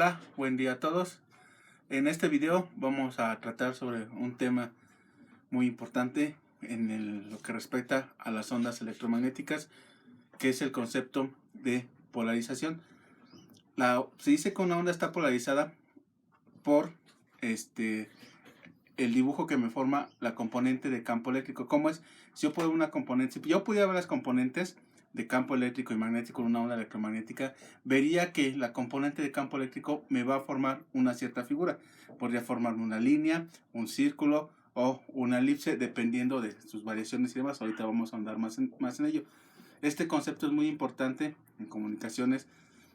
Hola, buen día a todos. En este video vamos a tratar sobre un tema muy importante en lo que respecta a las ondas electromagnéticas, que es el concepto de polarización. Se dice que una onda está polarizada por el dibujo que me forma la componente de campo eléctrico. ¿Cómo es? Si yo pudiera ver las componentes de campo eléctrico y magnético en una onda electromagnética, vería que la componente de campo eléctrico me va a formar una cierta figura. Podría formarme una línea, un círculo o una elipse, dependiendo de sus variaciones y demás. Ahorita vamos a andar más en ello. Este concepto es muy importante en comunicaciones.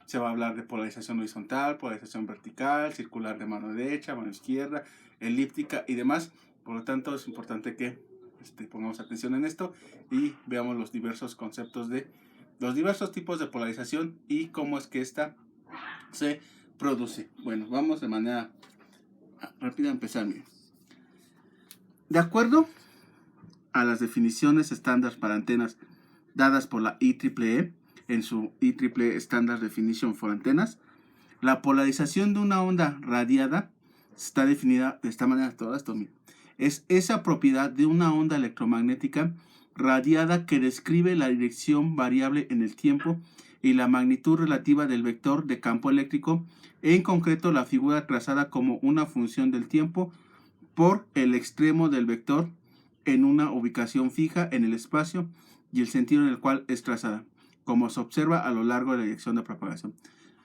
Se va a hablar de polarización horizontal, polarización vertical, circular de mano derecha, mano izquierda, elíptica y demás. Por lo tanto, es importante que pongamos atención en esto y veamos los diversos conceptos de los diversos tipos de polarización y cómo es que esta se produce. Bueno, vamos de manera rápida a empezar. De acuerdo a las definiciones estándar para antenas dadas por la IEEE en su IEEE Standard Definition for Antennas, la polarización de una onda radiada está definida de esta manera. Todo esto es esa propiedad de una onda electromagnética radiada que describe la dirección variable en el tiempo y la magnitud relativa del vector de campo eléctrico, en concreto la figura trazada como una función del tiempo por el extremo del vector en una ubicación fija en el espacio y el sentido en el cual es trazada, como se observa a lo largo de la dirección de propagación.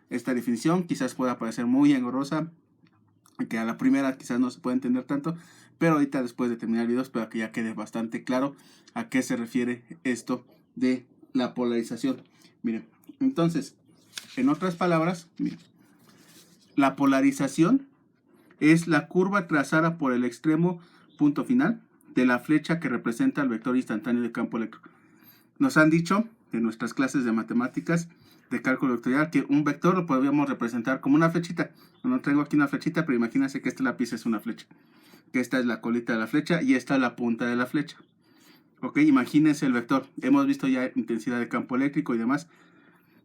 Esta definición quizás pueda parecer muy engorrosa, que a la primera quizás no se puede entender tanto, pero ahorita después de terminar el video espero que ya quede bastante claro a qué se refiere esto de la polarización. Miren, entonces, en otras palabras, miren, la polarización es la curva trazada por el extremo punto final de la flecha que representa el vector instantáneo de campo eléctrico. Nos han dicho en nuestras clases de matemáticas de cálculo vectorial que un vector lo podríamos representar como una flechita. No tengo aquí una flechita, pero imagínense que este lápiz es una flecha, que esta es la colita de la flecha y esta es la punta de la flecha. Ok, imagínense el vector. Hemos visto ya intensidad de campo eléctrico y demás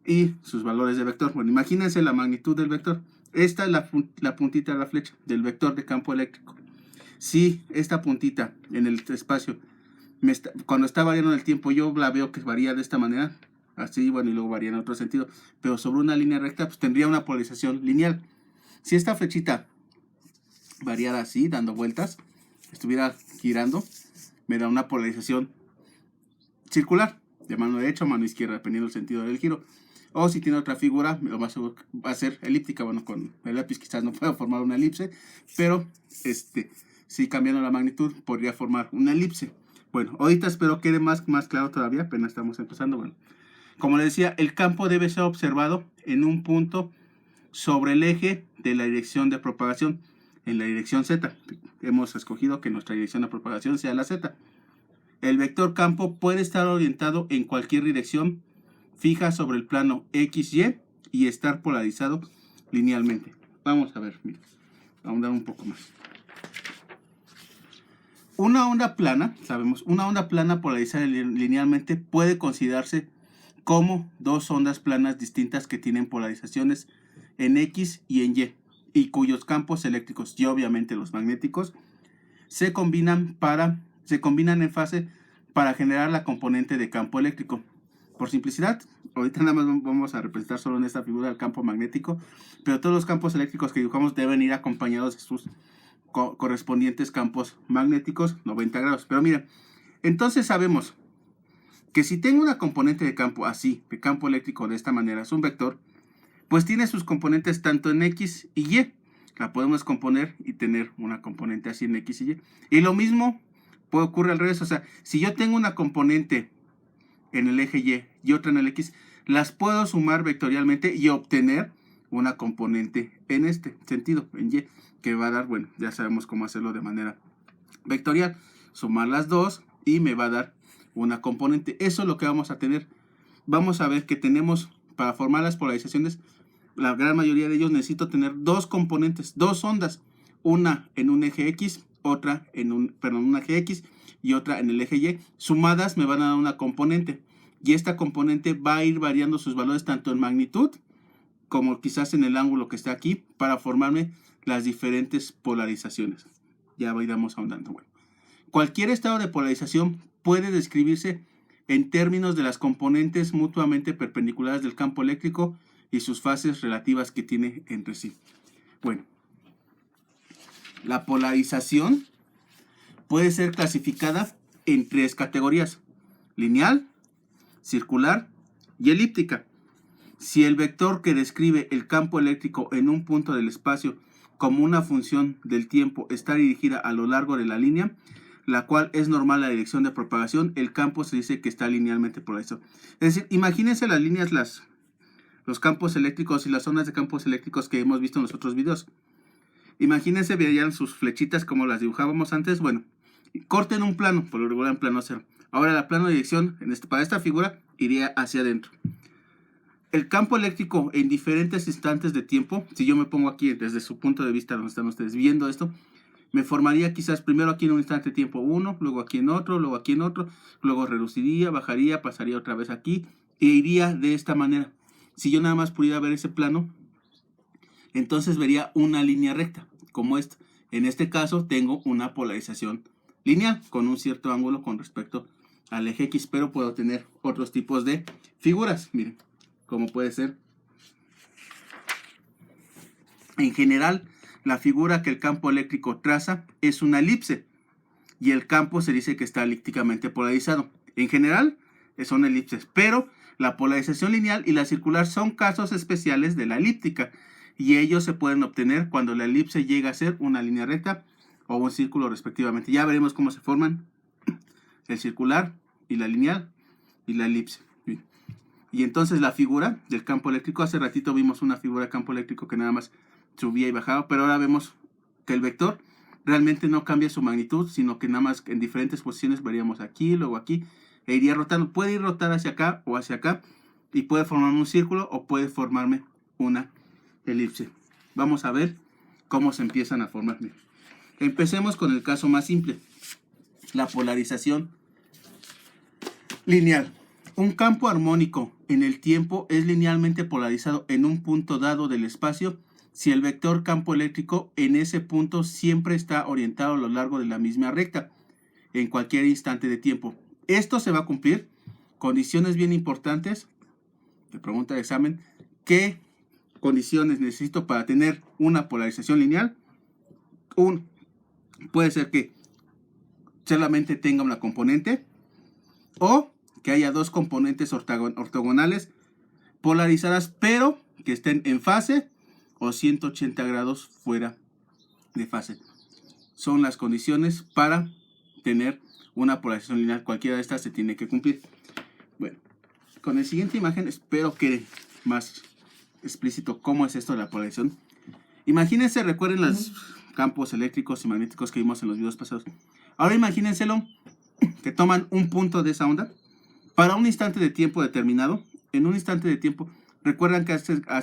y sus valores de vector. Bueno, imagínense la magnitud del vector. Esta es la puntita de la flecha del vector de campo eléctrico. Si esta puntita en el espacio cuando está variando en el tiempo, yo la veo que varía de esta manera, así, bueno, y luego varía en otro sentido, pero sobre una línea recta, pues tendría una polarización lineal. Si esta flechita variara así, dando vueltas, estuviera girando, me da una polarización circular, de mano derecha o mano izquierda, dependiendo del sentido del giro. O si tiene otra figura, va a ser elíptica. Bueno, con el lápiz quizás no pueda formar una elipse, pero si cambiando la magnitud, podría formar una elipse. Bueno, ahorita espero quede más claro todavía, apenas estamos empezando. Bueno, como les decía, el campo debe ser observado en un punto sobre el eje de la dirección de propagación, en la dirección Z. Hemos escogido que nuestra dirección de propagación sea la Z. El vector campo puede estar orientado en cualquier dirección fija sobre el plano XY y estar polarizado linealmente. Vamos a ver, mira, vamos a ahondar un poco más. Una onda plana, sabemos, una onda plana polarizada linealmente puede considerarse como dos ondas planas distintas que tienen polarizaciones en X y en y cuyos campos eléctricos y obviamente los magnéticos se combinan en fase para generar la componente de campo eléctrico. Por simplicidad, ahorita nada más vamos a representar solo en esta figura el campo magnético, pero todos los campos eléctricos que dibujamos deben ir acompañados de sus correspondientes campos magnéticos 90 grados. Pero mira, entonces sabemos que si tengo una componente de campo así, de campo eléctrico de esta manera, es un vector, pues tiene sus componentes tanto en X y Y. La podemos componer y tener una componente así en X y Y. Y lo mismo ocurre al revés. O sea, si yo tengo una componente en el eje Y y otra en el X, las puedo sumar vectorialmente y obtener una componente en este sentido, en Y, que va a dar, bueno, ya sabemos cómo hacerlo de manera vectorial. Sumar las dos y me va a dar una componente. Eso es lo que vamos a tener. Vamos a ver que tenemos, para formar las polarizaciones, la gran mayoría de ellos necesito tener dos componentes, dos ondas, una en un eje X, otra en un eje X y otra en el eje Y. Sumadas me van a dar una componente y esta componente va a ir variando sus valores tanto en magnitud como quizás en el ángulo que está aquí, para formarme las diferentes polarizaciones. Ya iremos ahondando. Bueno, cualquier estado de polarización puede describirse en términos de las componentes mutuamente perpendiculares del campo eléctrico y sus fases relativas que tiene entre sí. Bueno, la polarización puede ser clasificada en 3 categorías: lineal, circular y elíptica. Si el vector que describe el campo eléctrico en un punto del espacio como una función del tiempo está dirigida a lo largo de la línea, la cual es normal la dirección de propagación, el campo se dice que está linealmente polarizado. Es decir, imagínense las líneas, los campos eléctricos y las zonas de campos eléctricos que hemos visto en los otros videos. Imagínense, verían sus flechitas como las dibujábamos antes. Bueno, corten un plano, por lo regular en plano cero. Ahora la plano de dirección para esta figura iría hacia adentro. El campo eléctrico en diferentes instantes de tiempo, si yo me pongo aquí desde su punto de vista donde están ustedes viendo esto, me formaría quizás primero aquí en un instante de tiempo 1, luego aquí en otro, luego reduciría, bajaría, pasaría otra vez aquí e iría de esta manera. Si yo nada más pudiera ver ese plano, entonces vería una línea recta como esta. En este caso tengo una polarización lineal con un cierto ángulo con respecto al eje X, pero puedo tener otros tipos de figuras, miren, como puede ser. En general, la figura que el campo eléctrico traza es una elipse y el campo se dice que está elípticamente polarizado. En general, son elipses, pero la polarización lineal y la circular son casos especiales de la elíptica y ellos se pueden obtener cuando la elipse llega a ser una línea recta o un círculo respectivamente. Ya veremos cómo se forman el circular y la lineal y la elipse. Y entonces la figura del campo eléctrico, hace ratito vimos una figura de campo eléctrico que nada más subía y bajaba, pero ahora vemos que el vector realmente no cambia su magnitud, sino que nada más en diferentes posiciones veríamos aquí, luego aquí, e iría rotando. Puede ir rotar hacia acá o hacia acá, y puede formarme un círculo o puede formarme una elipse. Vamos a ver cómo se empiezan a formar. Empecemos con el caso más simple, la polarización lineal. Un campo armónico en el tiempo es linealmente polarizado en un punto dado del espacio si el vector campo eléctrico en ese punto siempre está orientado a lo largo de la misma recta en cualquier instante de tiempo. Esto se va a cumplir. Condiciones bien importantes. Te pregunta el examen: ¿qué condiciones necesito para tener una polarización lineal? Puede ser que solamente tenga una componente o que haya dos componentes ortogonales polarizadas, pero que estén en fase o 180 grados fuera de fase. Son las condiciones para tener una polarización lineal. Cualquiera de estas se tiene que cumplir. Bueno, con la siguiente imagen espero que más explícito cómo es esto de la polarización. Imagínense, recuerden los campos eléctricos y magnéticos que vimos en los videos pasados. Ahora imagínenselo que toman un punto de esa onda para un instante de tiempo determinado. En un instante de tiempo, recuerdan que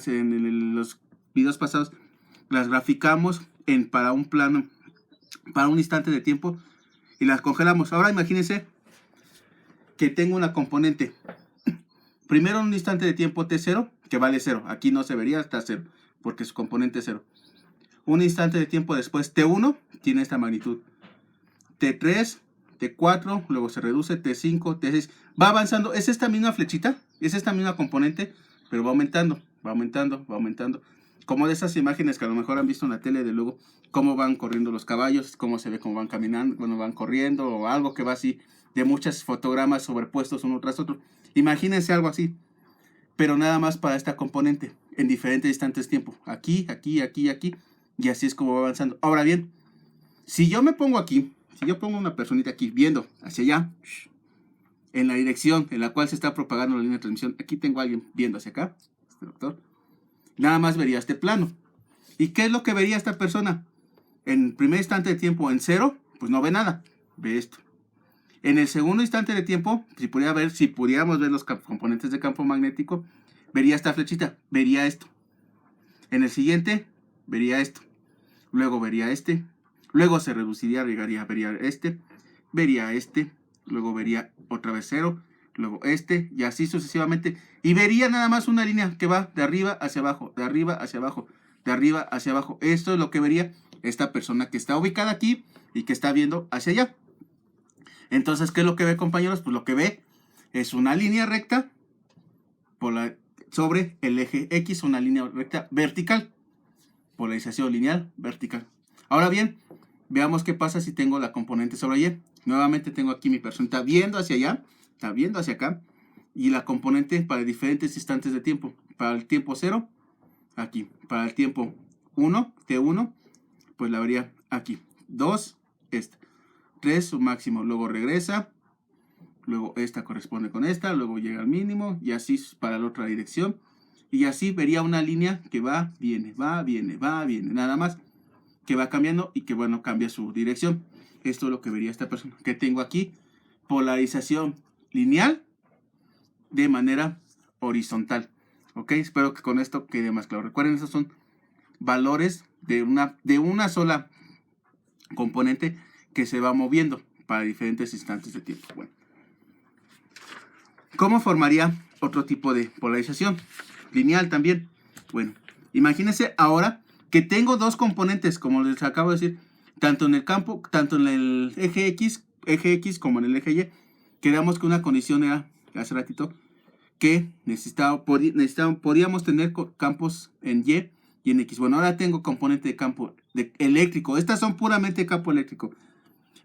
en los videos pasados las graficamos para un plano, para un instante de tiempo, y las congelamos. Ahora imagínense que tengo una componente. Primero en un instante de tiempo t0, que vale 0. Aquí no se vería, está 0, porque su componente es 0. Un instante de tiempo después, t1, tiene esta magnitud. t3, t4, luego se reduce, t5, t6. Va avanzando. Es esta misma flechita, es esta misma componente, pero va aumentando, va aumentando, va aumentando. Como de esas imágenes que a lo mejor han visto en la tele de luego cómo van corriendo los caballos, cómo se ve cómo van caminando, cuando van corriendo, o algo que va así, de muchos fotogramas sobrepuestos uno tras otro. Imagínense algo así, pero nada más para esta componente, en diferentes instantes de tiempo. Aquí, aquí, aquí, aquí, y así es como va avanzando. Ahora bien, si yo me pongo aquí, si yo pongo una personita aquí viendo hacia allá, en la dirección en la cual se está propagando la línea de transmisión, aquí tengo a alguien viendo hacia acá, este doctor, nada más vería este plano. ¿Y qué es lo que vería esta persona? En el primer instante de tiempo en 0, pues no ve nada, ve esto. En el segundo instante de tiempo, si pudiéramos ver los componentes de campo magnético, vería esta flechita, vería esto. En el siguiente, vería esto. Luego vería este. Luego se reduciría, vería este. Vería este. Luego vería otra vez 0. luego este, y así sucesivamente. Y vería nada más una línea que va de arriba hacia abajo, de arriba hacia abajo, de arriba hacia abajo. Esto es lo que vería esta persona que está ubicada aquí y que está viendo hacia allá. Entonces, ¿qué es lo que ve, compañeros? Pues lo que ve es una línea recta sobre el eje X, una línea recta vertical. Polarización lineal vertical. Ahora bien, veamos qué pasa si tengo la componente sobre Y. Nuevamente tengo aquí mi persona, está viendo hacia allá, está viendo hacia acá, y la componente para diferentes instantes de tiempo. Para el tiempo 0, aquí. Para el tiempo 1, T1, pues la vería aquí. 2, esta. 3, su máximo. Luego regresa. Luego esta corresponde con esta. Luego llega al mínimo. Y así para la otra dirección. Y así vería una línea que va, viene, va, viene, va, viene. Nada más que va cambiando y que, bueno, cambia su dirección. Esto es lo que vería esta persona. Que tengo aquí polarización lineal de manera horizontal. Ok, espero que con esto quede más claro. Recuerden, estos son valores de una sola componente que se va moviendo para diferentes instantes de tiempo. Bueno, ¿cómo formaría otro tipo de polarización? Lineal también. Bueno, imagínense ahora que tengo dos componentes, como les acabo de decir, tanto en el campo, tanto en el eje X como en el eje Y. Quedamos que una condición era, hace ratito, que podíamos tener campos en Y y en X. Bueno, ahora tengo componente de campo eléctrico. Estas son puramente campo eléctrico.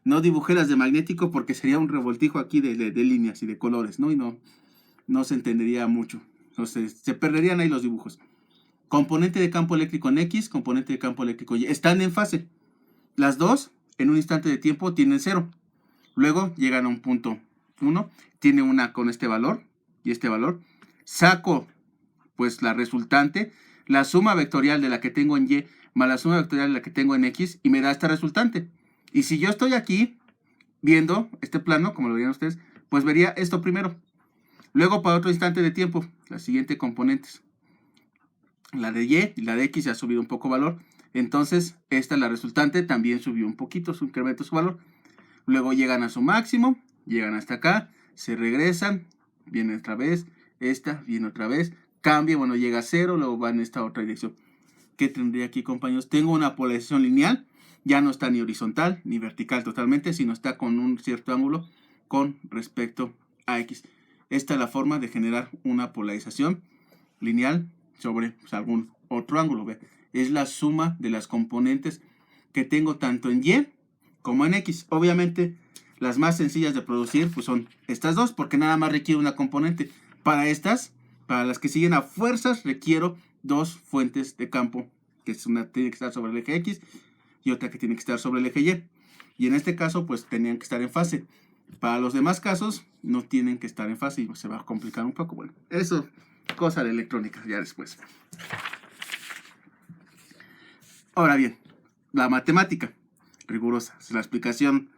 No dibujé las de magnético porque sería un revoltijo aquí de líneas y de colores, ¿no? Y no se entendería mucho. Entonces, se perderían ahí los dibujos. Componente de campo eléctrico en X, componente de campo eléctrico Y. Están en fase. Las dos, en un instante de tiempo, tienen 0. Luego llegan a un punto 1. Tiene una con este valor y este valor. Saco, pues, la resultante, la suma vectorial de la que tengo en Y más la suma vectorial de la que tengo en X, y me da esta resultante. Y si yo estoy aquí viendo este plano, como lo verían ustedes, pues vería esto primero. Luego, para otro instante de tiempo, las siguientes componentes. La de Y y la de X ya ha subido un poco valor. Entonces, esta, la resultante, también subió un poquito, su incremento su valor. Luego llegan a su máximo, llegan hasta acá, se regresan, viene otra vez, esta, viene otra vez, cambia, bueno, llega a 0, luego va en esta otra dirección. ¿Qué tendría aquí, compañeros? Tengo una polarización lineal, ya no está ni horizontal ni vertical totalmente, sino está con un cierto ángulo con respecto a X. Esta es la forma de generar una polarización lineal sobre, pues, algún otro ángulo. ¿Ve? Es la suma de las componentes que tengo tanto en Y como en X. Obviamente, las más sencillas de producir pues son estas dos, porque nada más requiere una componente. Para estas, para las que siguen a fuerzas, requiero dos fuentes de campo, que es una tiene que estar sobre el eje X y otra que tiene que estar sobre el eje Y. Y en este caso, pues tenían que estar en fase. Para los demás casos, no tienen que estar en fase y se va a complicar un poco. Bueno, eso, cosa de electrónica, ya después. Ahora bien, la matemática rigurosa, es la explicación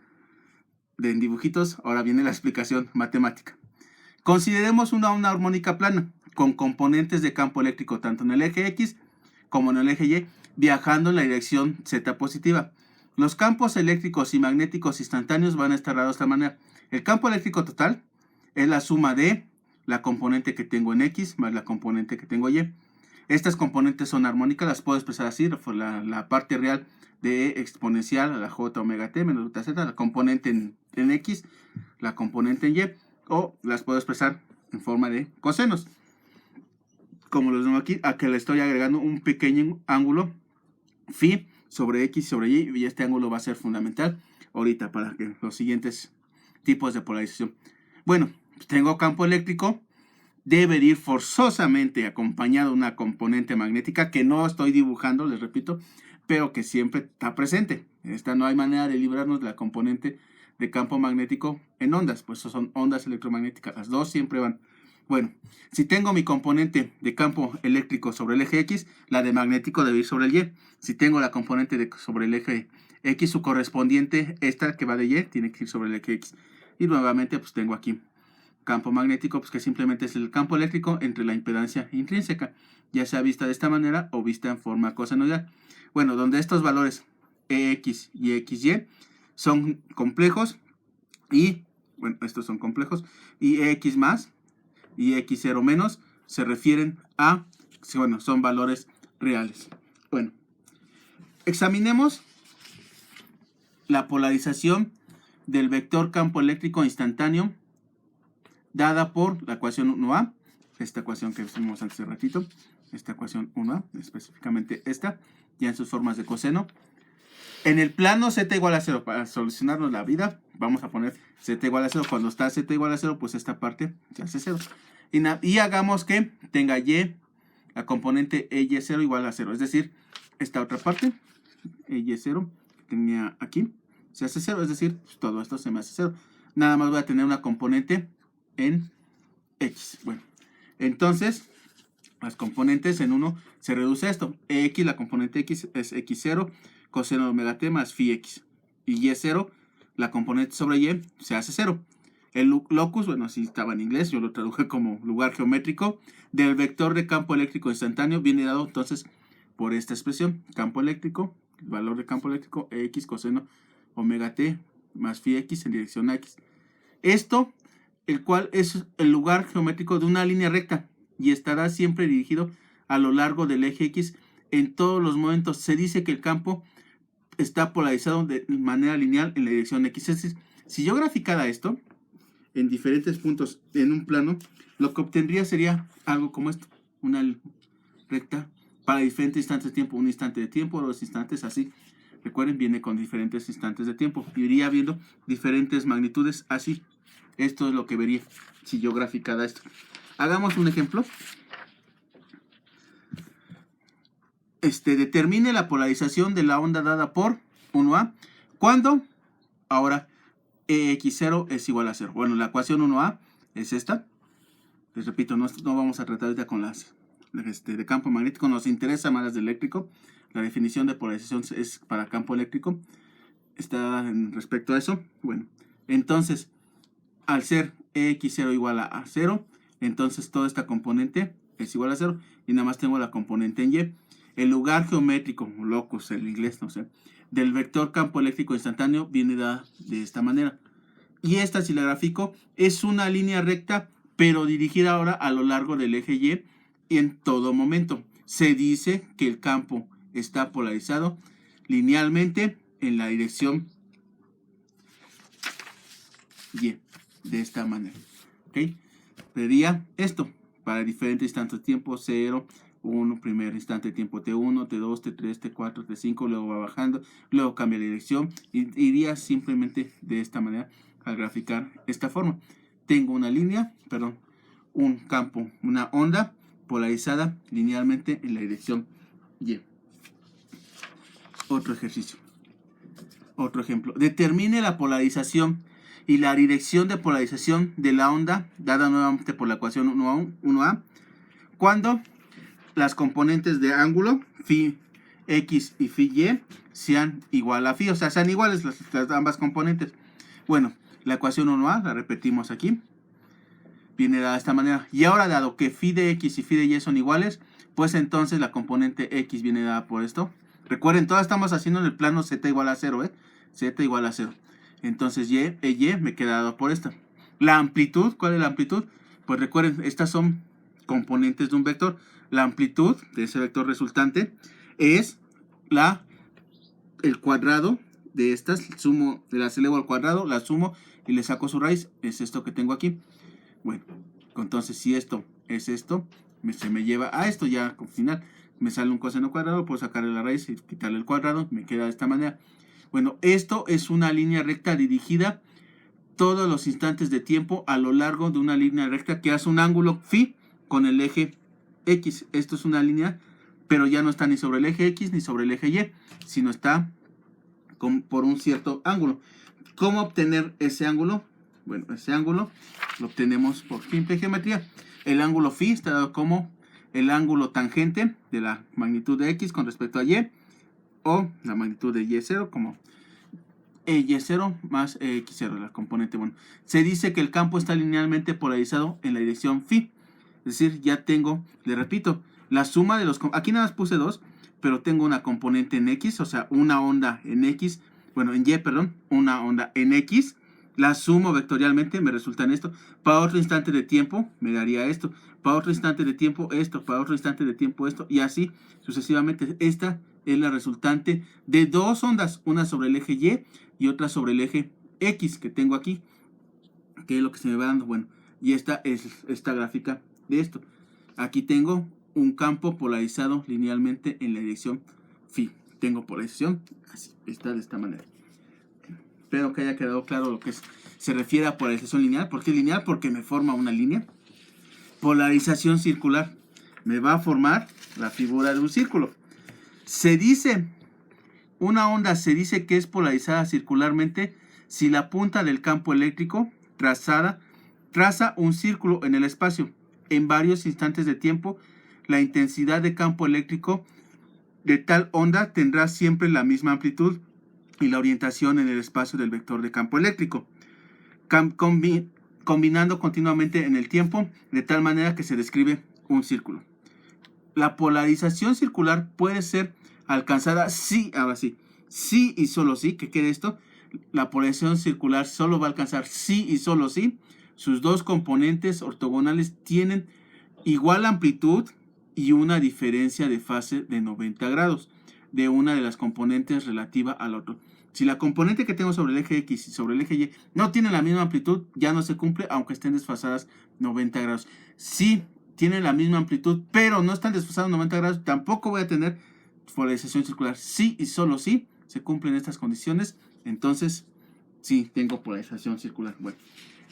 de dibujitos. Ahora viene la explicación matemática. Consideremos una armónica plana con componentes de campo eléctrico tanto en el eje X como en el eje Y, viajando en la dirección Z positiva. Los campos eléctricos y magnéticos instantáneos van a estar dados de esta manera. El campo eléctrico total es la suma de la componente que tengo en X más la componente que tengo en Y. Estas componentes son armónicas, las puedo expresar así, la parte real de E exponencial a la J omega T menos beta Z, la componente en X, la componente en Y, o las puedo expresar en forma de cosenos. Como los vemos aquí, a que le estoy agregando un pequeño ángulo phi sobre X sobre Y, y este ángulo va a ser fundamental ahorita para que los siguientes tipos de polarización. Bueno, tengo campo eléctrico, debe ir forzosamente acompañado de una componente magnética que no estoy dibujando, les repito, pero que siempre está presente. Esta no hay manera de librarnos de la componente de campo magnético en ondas, pues son ondas electromagnéticas, las dos siempre van. Bueno, si tengo mi componente de campo eléctrico sobre el eje X, la de magnético debe ir sobre el Y. Si tengo la componente sobre el eje X, su correspondiente, esta que va de Y, tiene que ir sobre el eje X. Y nuevamente, pues tengo aquí campo magnético, pues que simplemente es el campo eléctrico entre la impedancia intrínseca, ya sea vista de esta manera o vista en forma cosenoidal. Bueno, donde estos valores EX y XY son complejos y bueno, estos son complejos, y X más y X0 menos se refieren a, bueno, son valores reales. Bueno, examinemos la polarización del vector campo eléctrico instantáneo dada por la ecuación 1A, esta ecuación que vimos antes de ratito, esta ecuación 1A, específicamente esta, ya en sus formas de coseno. En el plano z igual a 0, para solucionarnos la vida, vamos a poner z igual a 0. Cuando está z igual a 0, pues esta parte se hace 0. Y hagamos que tenga y, la componente y0 igual a 0. Es decir, esta otra parte, y0, que tenía aquí, se hace 0. Es decir, pues todo esto se me hace 0. Nada más voy a tener una componente en x. Bueno, entonces, las componentes en 1 se reduce a esto. X, la componente x es x0, coseno de omega t más phi x. Y y0, la componente sobre y, se hace 0. El locus, bueno, así estaba en inglés, yo lo traduje como lugar geométrico del vector de campo eléctrico instantáneo, viene dado entonces por esta expresión, campo eléctrico, el valor de campo eléctrico, x coseno omega t más phi x en dirección a x. Esto, el cual es el lugar geométrico de una línea recta y estará siempre dirigido a lo largo del eje x en todos los momentos. Se dice que el campo está polarizado de manera lineal en la dirección x. Es decir, si yo graficara esto en diferentes puntos en un plano, lo que obtendría sería algo como esto, una recta para diferentes instantes de tiempo, un instante de tiempo, 2 instantes, así. Recuerden, viene con diferentes instantes de tiempo. Iría viendo diferentes magnitudes así. Esto es lo que vería si yo graficara esto. Hagamos un ejemplo. Determine la polarización de la onda dada por 1A. ¿Cuándo? Ahora, EX0 es igual a 0. Bueno, la ecuación 1A es esta. Les repito, no vamos a tratar ahorita con las de campo magnético. Nos interesa más las de eléctrico. La definición de polarización es para campo eléctrico. Está en respecto a eso. Bueno, entonces, al ser EX0 igual a 0, entonces toda esta componente es igual a 0. Y nada más tengo la componente en Y. El lugar geométrico, locus, el inglés, no sé, del vector campo eléctrico instantáneo viene dada de esta manera. Y esta, si la grafico, es una línea recta, pero dirigida ahora a lo largo del eje Y en todo momento. Se dice que el campo está polarizado linealmente en la dirección Y, de esta manera. ¿Ok? Sería esto para diferentes instantes de tiempo, 0, 1, primer instante de tiempo T1, T2, T3, T4, T5, luego va bajando, luego cambia la dirección y iría simplemente de esta manera al graficar esta forma. Tengo una línea, perdón, un campo, una onda polarizada linealmente en la dirección Y. Otro ejercicio. Otro ejemplo. Determine la polarización y la dirección de polarización de la onda dada nuevamente por la ecuación 1A cuando las componentes de ángulo phi x y phi y sean igual a phi, o sea, sean iguales las ambas componentes. Bueno, la ecuación 1A la repetimos aquí, viene dada de esta manera. Y ahora, dado que phi de x y phi de y son iguales, pues entonces la componente x viene dada por esto. Recuerden, todas estamos haciendo en el plano z igual a 0, z igual a 0. Entonces y me queda dado por esta. La amplitud, ¿cuál es la amplitud? Pues recuerden, estas son componentes de un vector. La amplitud de ese vector resultante es el cuadrado de estas, sumo, las elevo al cuadrado, las sumo y le saco su raíz, es esto que tengo aquí. Bueno, entonces si esto es esto, se me lleva a esto, ya al final me sale un coseno cuadrado, puedo sacarle la raíz y quitarle el cuadrado, me queda de esta manera. Bueno, esto es una línea recta dirigida todos los instantes de tiempo a lo largo de una línea recta que hace un ángulo phi con el eje X. Esto es una línea, pero ya no está ni sobre el eje X ni sobre el eje Y, sino está por un cierto ángulo. ¿Cómo obtener ese ángulo? Bueno, ese ángulo lo obtenemos por simple geometría. El ángulo phi está dado como el ángulo tangente de la magnitud de X con respecto a Y, o la magnitud de Y0 como Y0 más X0, la componente. Bueno, se dice que el campo está linealmente polarizado en la dirección phi. Es decir, ya tengo, le repito, la suma de los... Aquí nada más puse 2, pero tengo una componente en X, o sea, una onda en X, bueno, en Y, perdón, una onda en X, La sumo vectorialmente, me resulta en esto. Para otro instante de tiempo, me daría esto. Para otro instante de tiempo, esto. Para otro instante de tiempo, esto. Y así sucesivamente. Esta es la resultante de dos ondas. Una sobre el eje Y y otra sobre el eje X que tengo aquí. Que es lo que se me va dando. Bueno, y esta es esta gráfica de esto. Aquí tengo un campo polarizado linealmente en la dirección phi. Tengo polarización, así, está de esta manera. Espero que haya quedado claro lo que se refiere a polarización lineal. ¿Por qué lineal? Porque me forma una línea. Polarización circular. Me va a formar la figura de un círculo. Se dice, una onda se dice que es polarizada circularmente si la punta del campo eléctrico traza un círculo en el espacio. En varios instantes de tiempo, la intensidad de campo eléctrico de tal onda tendrá siempre la misma amplitud y la orientación en el espacio del vector de campo eléctrico, combinando continuamente en el tiempo de tal manera que se describe un círculo. La polarización circular puede ser alcanzada sí, ahora sí, sí y solo sí, ¿qué quiere esto? La polarización circular solo va a alcanzar sí y solo sí sus dos componentes ortogonales tienen igual amplitud y una diferencia de fase de 90 grados de una de las componentes relativa al otro. Si la componente que tengo sobre el eje X y sobre el eje Y no tienen la misma amplitud, ya no se cumple aunque estén desfasadas 90 grados. Si tienen la misma amplitud, pero no están desfasadas 90 grados, tampoco voy a tener polarización circular. Sí y solo sí se cumplen estas condiciones, entonces sí tengo polarización circular. Bueno,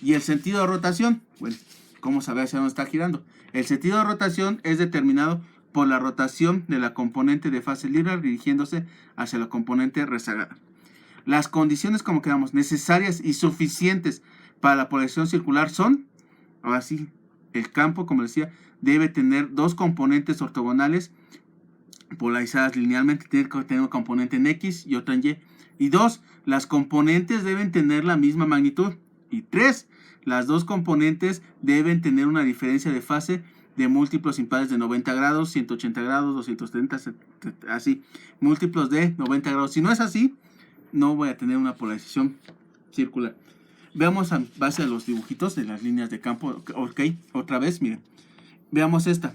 y el sentido de rotación, bueno, ¿cómo saber hacia dónde está girando? El sentido de rotación es determinado por la rotación de la componente de fase libre dirigiéndose hacia la componente rezagada. Las condiciones, como quedamos, necesarias y suficientes para la polarización circular son, ahora sí, el campo, como decía, debe tener dos componentes ortogonales polarizadas linealmente, tiene que tener un componente en X y otro en Y. Y dos, las componentes deben tener la misma magnitud. Y tres, las dos componentes deben tener una diferencia de fase de múltiplos impares de 90 grados, 180 grados, 230, así, múltiplos de 90 grados. Si no es así, no voy a tener una polarización circular. Veamos a base de los dibujitos de las líneas de campo. Ok, otra vez, miren. Veamos esta.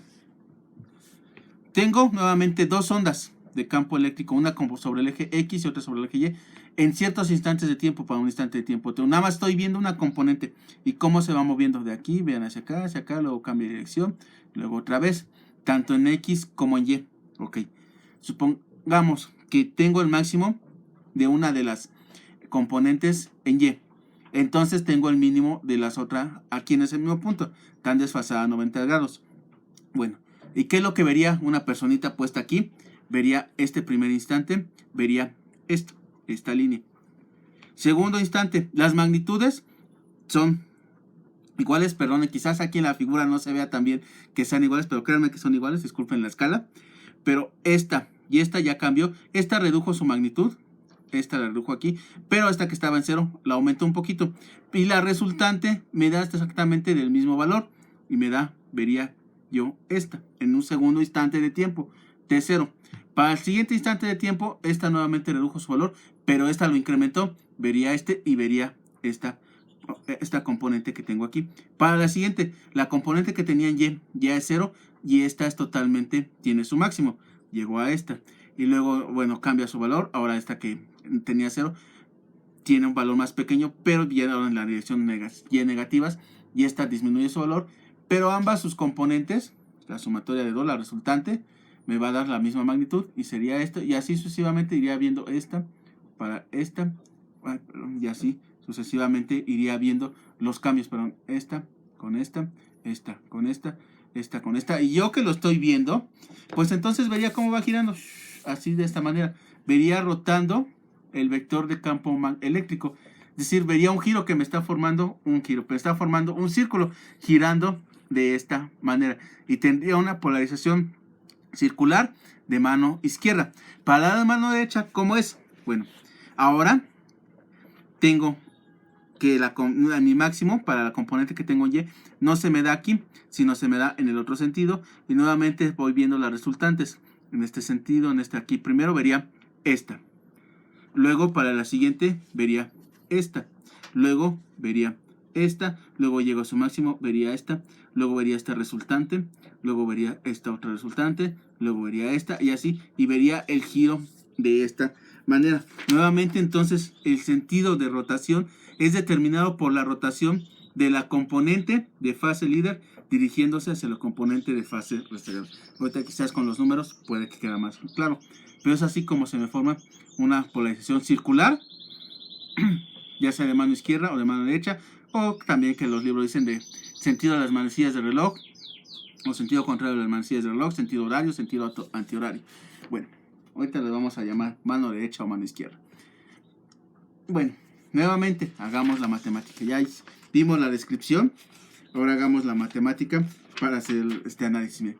Tengo nuevamente dos ondas de campo eléctrico, una sobre el eje X y otra sobre el eje Y, en ciertos instantes de tiempo para un instante de tiempo. Nada más estoy viendo una componente y cómo se va moviendo de aquí, vean hacia acá, luego cambia de dirección, luego otra vez, tanto en X como en Y. Ok, supongamos que tengo el máximo de una de las componentes en Y. Entonces tengo el mínimo de las otras aquí en ese mismo punto, tan desfasada a 90 grados. Bueno, ¿y qué es lo que vería una personita puesta aquí? Vería este primer instante, vería esta línea. Segundo instante, las magnitudes son iguales, perdón, quizás aquí en la figura no se vea tan bien que sean iguales, pero créanme que son iguales, disculpen la escala. Pero esta y esta ya cambió, esta redujo su magnitud, esta la redujo aquí, pero esta que estaba en 0 la aumentó un poquito. Y la resultante me da exactamente del mismo valor y me da, vería yo esta en un segundo instante de tiempo, T0. Para el siguiente instante de tiempo, esta nuevamente redujo su valor, pero esta lo incrementó, vería y vería esta componente que tengo aquí. Para la siguiente, la componente que tenía en Y ya es 0 y esta es totalmente, tiene su máximo, llegó a esta. Y luego, bueno, cambia su valor, ahora esta que tenía 0 tiene un valor más pequeño, pero ya en la dirección Y negativas, y esta disminuye su valor, pero ambas sus componentes, la sumatoria de 2, la resultante, me va a dar la misma magnitud y sería esto, y así sucesivamente iría viendo esta para esta, y así sucesivamente iría viendo los cambios, perdón, esta con esta, esta con esta, esta con esta, y yo que lo estoy viendo, pues entonces vería cómo va girando, así de esta manera, vería rotando el vector de campo eléctrico, es decir, vería un giro que me está formando un giro, pero está formando un círculo girando de esta manera y tendría una polarización circular de mano izquierda. Para la mano derecha, ¿cómo es? Bueno, ahora tengo que mi máximo para la componente que tengo Y no se me da aquí, sino se me da en el otro sentido. Y nuevamente voy viendo las resultantes. En este sentido, en este aquí. Primero vería esta. Luego para la siguiente vería esta. luego vería esta, luego llego a su máximo, vería esta, luego vería esta resultante, luego vería esta otra resultante, luego vería esta y así, y vería el giro de esta manera. Nuevamente, entonces, el sentido de rotación es determinado por la rotación de la componente de fase líder dirigiéndose hacia la componente de fase restringida. Ahorita quizás con los números puede que quede más claro, pero es así como se me forma una polarización circular, ya sea de mano izquierda o de mano derecha, o también que los libros dicen de sentido de las manecillas del reloj, o sentido contrario de las manecillas del reloj, sentido horario, sentido antihorario. Bueno, ahorita le vamos a llamar mano derecha o mano izquierda. Bueno, nuevamente hagamos la matemática. Ya vimos la descripción, ahora hagamos la matemática para hacer este análisis.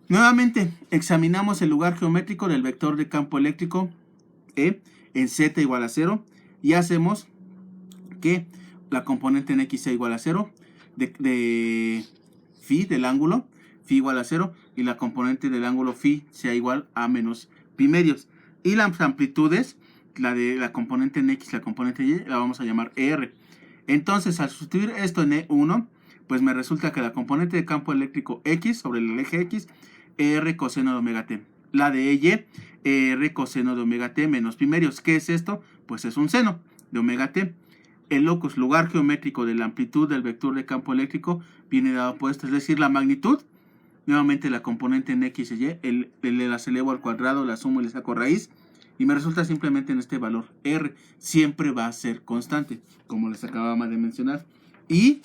Nuevamente examinamos el lugar geométrico del vector de campo eléctrico E en Z igual a 0 y hacemos que la componente en X sea igual a 0 de phi del ángulo, phi igual a 0, y la componente del ángulo phi sea igual a menos pi medios. Y las amplitudes, la de la componente en X, la componente Y, la vamos a llamar ER. Entonces, al sustituir esto en E1, pues me resulta que la componente de campo eléctrico X sobre el eje X, ER coseno de omega t. La de Y, ER coseno de omega t menos pi medios. ¿Qué es esto? Pues es un seno de omega t. El locus, lugar geométrico de la amplitud del vector de campo eléctrico, viene dado por esto, es decir, la magnitud. Nuevamente la componente en X y Y, las elevo al cuadrado, la sumo y le saco raíz. Y me resulta simplemente en este valor R. Siempre va a ser constante, como les acababa de mencionar. Y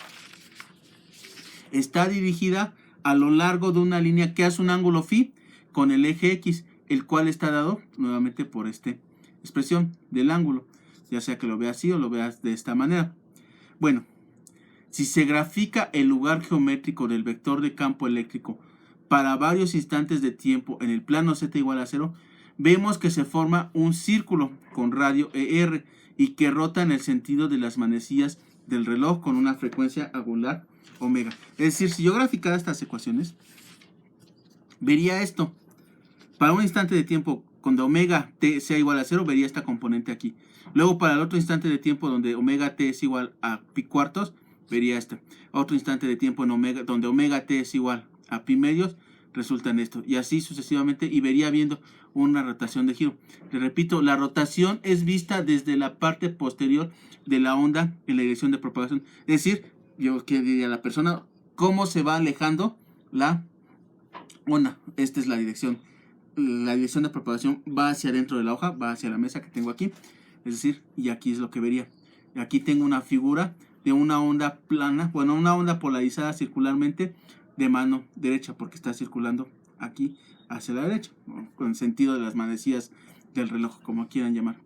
está dirigida a lo largo de una línea que hace un ángulo phi con el eje X, el cual está dado nuevamente por esta expresión del ángulo. Ya sea que lo veas así o lo veas de esta manera. Bueno, si se grafica el lugar geométrico del vector de campo eléctrico para varios instantes de tiempo en el plano Z igual a 0, vemos que se forma un círculo con radio ER y que rota en el sentido de las manecillas del reloj con una frecuencia angular omega. Es decir, si yo graficara estas ecuaciones, vería esto. Para un instante de tiempo cuando omega t sea igual a 0, vería esta componente aquí. Luego para el otro instante de tiempo donde omega t es igual a pi cuartos, vería esta. Otro instante de tiempo en donde omega t es igual a pi medios, resulta en esto. Y así sucesivamente, y vería viendo una rotación de giro. Le repito, la rotación es vista desde la parte posterior de la onda en la dirección de propagación. Es decir, yo que diría a la persona, cómo se va alejando la onda. Esta es la dirección. La dirección de propagación va hacia adentro de la hoja, va hacia la mesa que tengo aquí. Es decir, y aquí es lo que vería. Aquí tengo una figura de una onda plana, bueno, una onda polarizada circularmente de mano derecha, porque está circulando aquí hacia la derecha, ¿no? Con el sentido de las manecillas del reloj, como quieran llamar.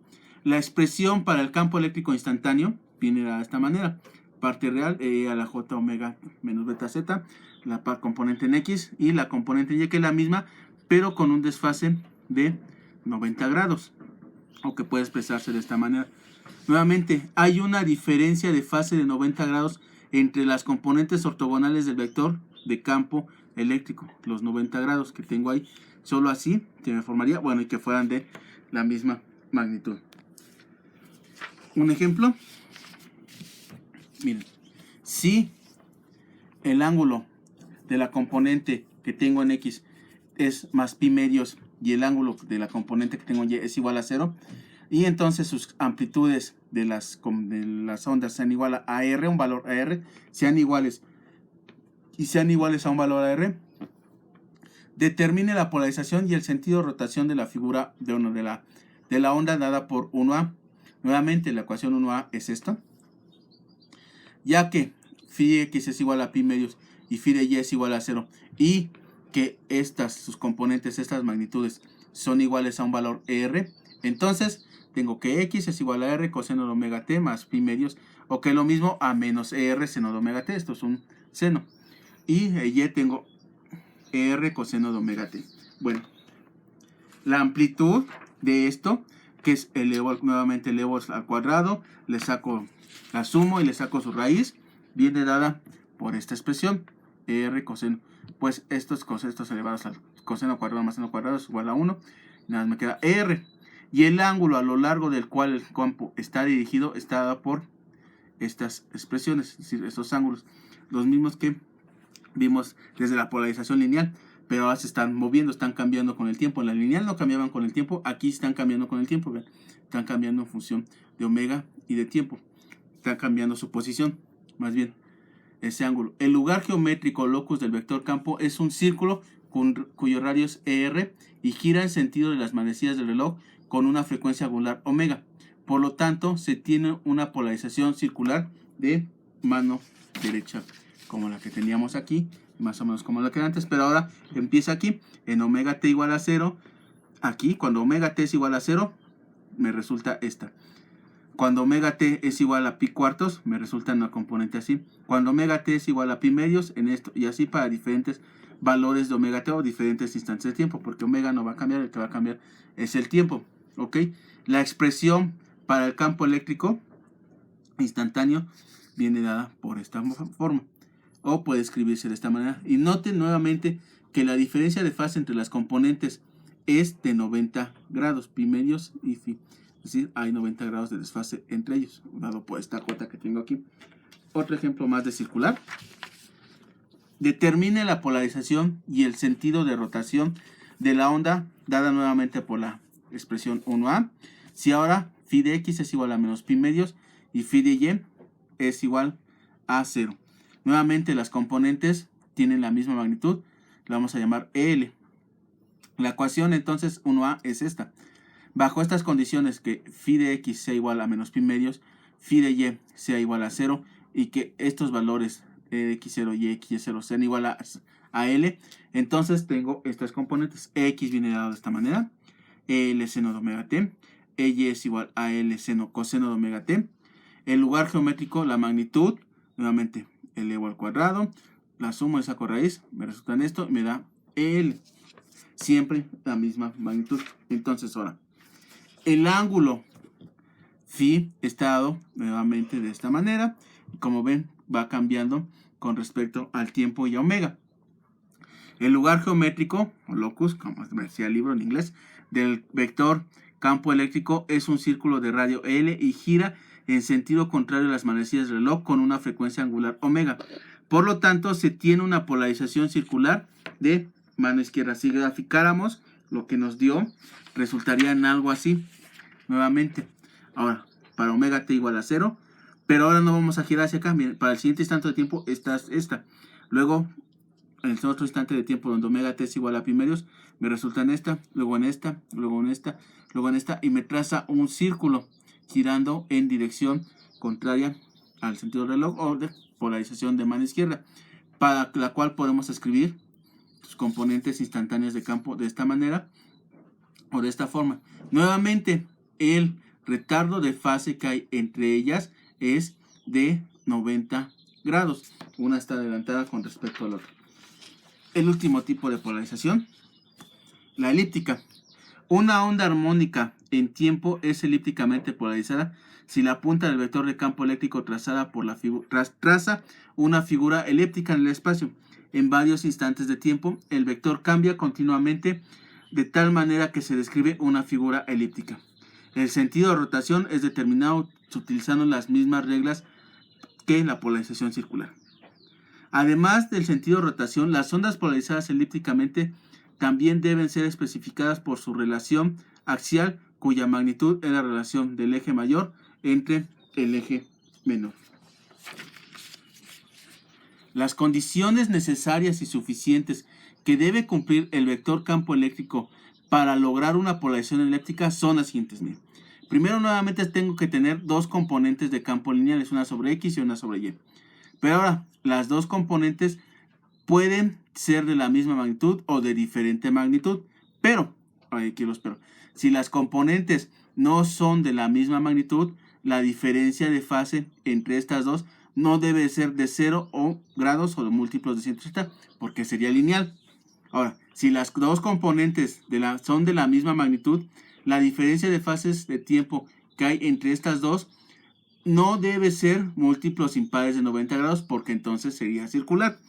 La expresión para el campo eléctrico instantáneo viene de esta manera. Parte real, a la j omega menos beta z, la componente en X y la componente Y, que es la misma, pero con un desfase de 90 grados, o que puede expresarse de esta manera. Nuevamente, hay una diferencia de fase de 90 grados entre las componentes ortogonales del vector de campo eléctrico, los 90 grados que tengo ahí. Solo así se me formaría, bueno, y que fueran de la misma magnitud. Un ejemplo, miren, si el ángulo de la componente que tengo en X es más pi medios y el ángulo de la componente que tengo en Y es igual a 0, y entonces sus amplitudes de las ondas sean igual a R, un valor a R, sean iguales y sean iguales a un valor a R, determine la polarización y el sentido de rotación de la figura de la onda dada por 1A. Nuevamente la ecuación 1A es esta, ya que phi X es igual a pi medios y phi de Y es igual a 0, y que sus componentes, estas magnitudes, son iguales a un valor R, entonces tengo que X es igual a R coseno de omega t más pi medios, o que lo mismo a menos R seno de omega t, esto es un seno, y Y tengo R coseno de omega t. Bueno, la amplitud de esto, que es nuevamente elevo al cuadrado, le saco la sumo y le saco su raíz, viene dada por esta expresión, R coseno. Pues estos elevados al coseno cuadrado más seno cuadrado es igual a 1. Nada más me queda R. Y el ángulo a lo largo del cual el campo está dirigido está dado por estas expresiones, es decir, estos ángulos, los mismos que vimos desde la polarización lineal, pero ahora se están moviendo, están cambiando con el tiempo. En la lineal no cambiaban con el tiempo, aquí están cambiando con el tiempo, ¿ven? Están cambiando en función de omega y de tiempo, están cambiando su posición, más bien ese ángulo. El lugar geométrico locus del vector campo es un círculo cuyo radio es ER y gira en sentido de las manecillas del reloj con una frecuencia angular omega. Por lo tanto, se tiene una polarización circular de mano derecha, como la que teníamos aquí, más o menos como la que era antes, pero ahora empieza aquí, en omega t igual a 0, aquí, cuando omega t es igual a 0, me resulta esta. Cuando omega t es igual a pi cuartos, me resulta una componente así. Cuando omega t es igual a pi medios, en esto, y así para diferentes valores de omega t o diferentes instantes de tiempo, porque omega no va a cambiar, el que va a cambiar es el tiempo, ¿ok? La expresión para el campo eléctrico instantáneo viene dada por esta forma, o puede escribirse de esta manera. Y noten nuevamente que la diferencia de fase entre las componentes es de 90 grados, pi medios y phi. Es decir, hay 90 grados de desfase entre ellos, dado por esta cuota que tengo aquí. Otro ejemplo más de circular. Determine la polarización y el sentido de rotación de la onda, dada nuevamente por la expresión 1A. Si ahora phi de x es igual a menos pi medios y phi de y es igual a 0. Nuevamente las componentes tienen la misma magnitud, la vamos a llamar EL. La ecuación entonces 1A es esta. Bajo estas condiciones, que phi de x sea igual a menos pi medios, phi de y sea igual a 0 y que estos valores x0 y x0 sean igual a L, entonces tengo estas componentes. X viene dado de esta manera, L seno de omega t, y es igual a L seno coseno de omega t. El lugar geométrico, la magnitud, nuevamente eleva al cuadrado, la suma y saco raíz, me resulta en esto y me da L. Siempre la misma magnitud. Entonces ahora, el ángulo phi está dado nuevamente de esta manera. Como ven, va cambiando con respecto al tiempo y a omega. El lugar geométrico, o locus, como decía el libro en inglés, del vector campo eléctrico es un círculo de radio L y gira en sentido contrario a las manecillas del reloj con una frecuencia angular omega. Por lo tanto, se tiene una polarización circular de mano izquierda. Si graficáramos lo que nos dio, resultaría en algo así. Nuevamente, ahora, para omega t igual a 0, pero ahora no vamos a girar hacia acá. Miren, para el siguiente instante de tiempo, esta es esta. Luego, en el otro instante de tiempo donde omega t es igual a pi medios, me resulta en esta, luego en esta, luego en esta, luego en esta, y me traza un círculo girando en dirección contraria al sentido del reloj, o de polarización de mano izquierda, para la cual podemos escribir sus componentes instantáneas de campo de esta manera o de esta forma. Nuevamente, el retardo de fase que hay entre ellas es de 90 grados. Una está adelantada con respecto al otro. El último tipo de polarización, la elíptica. Una onda armónica en tiempo es elípticamente polarizada si la punta del vector de campo eléctrico trazada por la traza una figura elíptica en el espacio. En varios instantes de tiempo, el vector cambia continuamente de tal manera que se describe una figura elíptica. El sentido de rotación es determinado utilizando las mismas reglas que la polarización circular. Además del sentido de rotación, las ondas polarizadas elípticamente también deben ser especificadas por su relación axial, cuya magnitud es la relación del eje mayor entre el eje menor. Las condiciones necesarias y suficientes que debe cumplir el vector campo eléctrico para lograr una polarización elíptica son las siguientes. Miren. Primero, nuevamente tengo que tener dos componentes de campo lineales, una sobre X y una sobre Y. Pero ahora, las dos componentes pueden ser de la misma magnitud o de diferente magnitud. Pero, aquí los pero, si las componentes no son de la misma magnitud, la diferencia de fase entre estas dos no debe ser de 0 o grados o de múltiplos de 180, porque sería lineal. Ahora, si las dos componentes son de la misma magnitud, la diferencia de fases de tiempo que hay entre estas dos no debe ser múltiplos impares de 90 grados, porque entonces sería circular.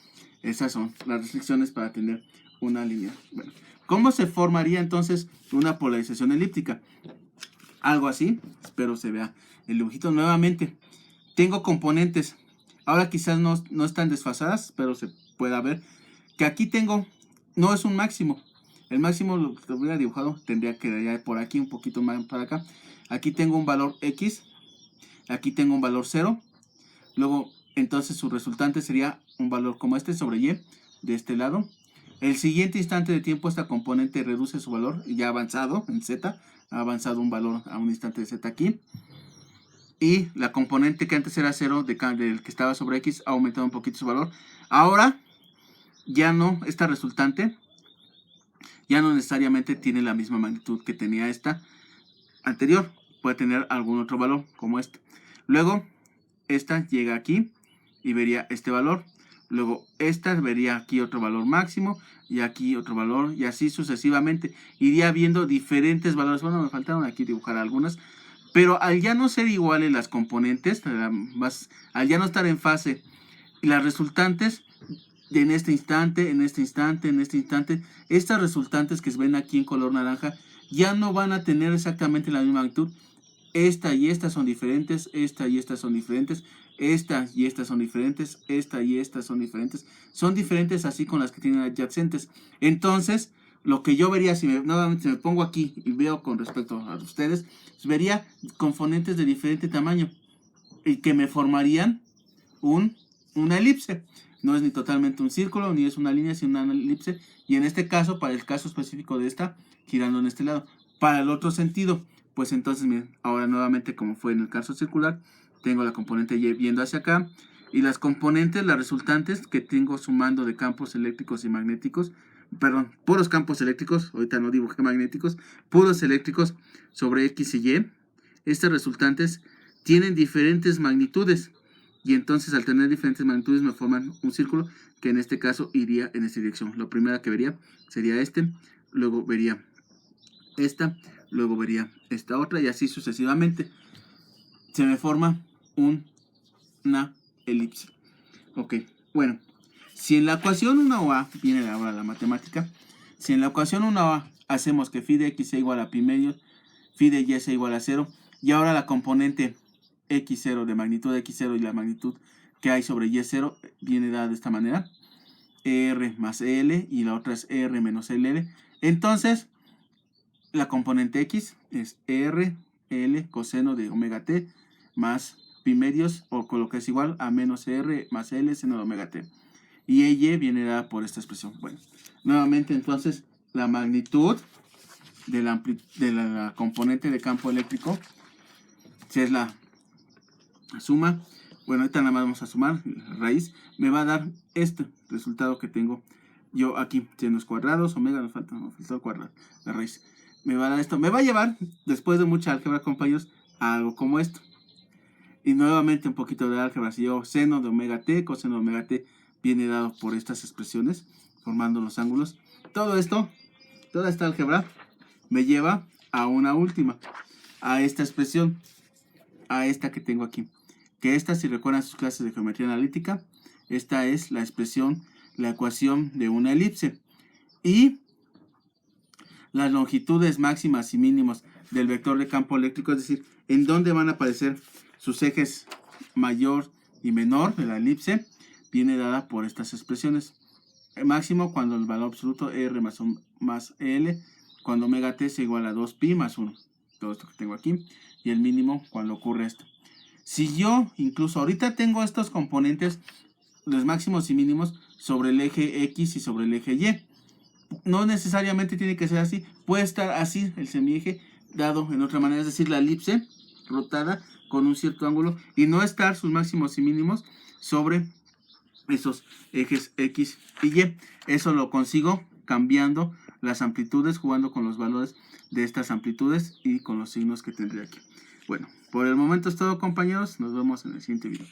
Esas son las restricciones para tener una línea. Bueno, ¿cómo se formaría entonces una polarización elíptica? Algo así, espero se vea el dibujito nuevamente. tengo componentes. Ahora quizás no están desfasadas, pero se pueda ver que aquí tengo, no es un máximo. El máximo lo que hubiera dibujado tendría que ir por aquí, un poquito más para acá. Aquí tengo un valor X, aquí tengo un valor 0. Luego, entonces su resultante sería un valor como este sobre Y de este lado. El siguiente instante de tiempo esta componente reduce su valor, ya avanzado en Z, ha avanzado un valor a un instante de Z aquí. Y la componente que antes era 0 del que estaba sobre X ha aumentado un poquito su valor. Ahora ya no, esta resultante ya no necesariamente tiene la misma magnitud que tenía esta anterior. Puede tener algún otro valor como este. Luego esta llega aquí y vería este valor. Luego esta vería aquí otro valor máximo y aquí otro valor y así sucesivamente. Iría viendo diferentes valores. Bueno, me faltaron aquí dibujar algunas. Pero al ya no ser iguales las componentes, al ya no estar en fase, las resultantes en este instante, en este instante, en este instante, estas resultantes que se ven aquí en color naranja, ya no van a tener exactamente la misma magnitud. Esta y estas son diferentes, esta y estas son diferentes, estas y estas son diferentes, esta y estas son diferentes. Son diferentes así con las que tienen adyacentes. Entonces, lo que yo vería, nuevamente me pongo aquí y veo con respecto a ustedes, vería componentes de diferente tamaño y que me formarían una elipse. No es ni totalmente un círculo, ni es una línea, sino una elipse. Y en este caso, para el caso específico de esta, girando en este lado. Para el otro sentido, pues entonces, miren, ahora nuevamente como fue en el caso circular, tengo la componente Y viendo hacia acá. Y las componentes, las resultantes que tengo sumando de campos eléctricos y magnéticos, perdón, puros campos eléctricos, ahorita no dibujé magnéticos, puros eléctricos sobre X y Y. Estas resultantes tienen diferentes magnitudes. Y entonces al tener diferentes magnitudes me forman un círculo que en este caso iría en esta dirección. Lo primero que vería sería este, luego vería esta, luego vería esta otra y así sucesivamente. Se me forma una elipse. Ok, bueno, si en la ecuación 1A, viene ahora la matemática, si en la ecuación 1A hacemos que phi de x sea igual a pi medios, phi de y sea igual a 0, y ahora la componente x0 de magnitud x0 y la magnitud que hay sobre y0 viene dada de esta manera, r más l y la otra es r menos ll. Entonces la componente x es r l coseno de omega t más pi medios, o con lo que es igual a menos r más l seno de omega t, y y viene dada por esta expresión. Bueno, nuevamente entonces la magnitud de la componente de campo eléctrico, si es la suma, bueno, ahorita nada más vamos a sumar la raíz, me va a dar este resultado que tengo yo aquí, senos cuadrados, omega, nos falta el cuadrado, la raíz, me va a dar esto, me va a llevar, después de mucha álgebra, compañeros, a algo como esto, y nuevamente un poquito de álgebra, si yo seno de omega t, coseno de omega t, viene dado por estas expresiones, formando los ángulos, todo esto, toda esta álgebra, me lleva a una última, a esta expresión, a esta que tengo aquí. Que esta, si recuerdan sus clases de geometría analítica, esta es la expresión, la ecuación de una elipse. Y las longitudes máximas y mínimos del vector de campo eléctrico, es decir, en dónde van a aparecer sus ejes mayor y menor de la elipse, viene dada por estas expresiones. El máximo cuando el valor absoluto R más L, cuando omega t es igual a 2pi más 1. Todo esto que tengo aquí. Y el mínimo cuando ocurre esto. Si yo incluso ahorita tengo estos componentes, los máximos y mínimos, sobre el eje X y sobre el eje Y. No necesariamente tiene que ser así. Puede estar así el semieje dado en otra manera. Es decir, la elipse rotada con un cierto ángulo. Y no estar sus máximos y mínimos sobre esos ejes X y Y. Eso lo consigo cambiando las amplitudes, jugando con los valores de estas amplitudes y con los signos que tendré aquí. Bueno, por el momento es todo, compañeros. Nos vemos en el siguiente video.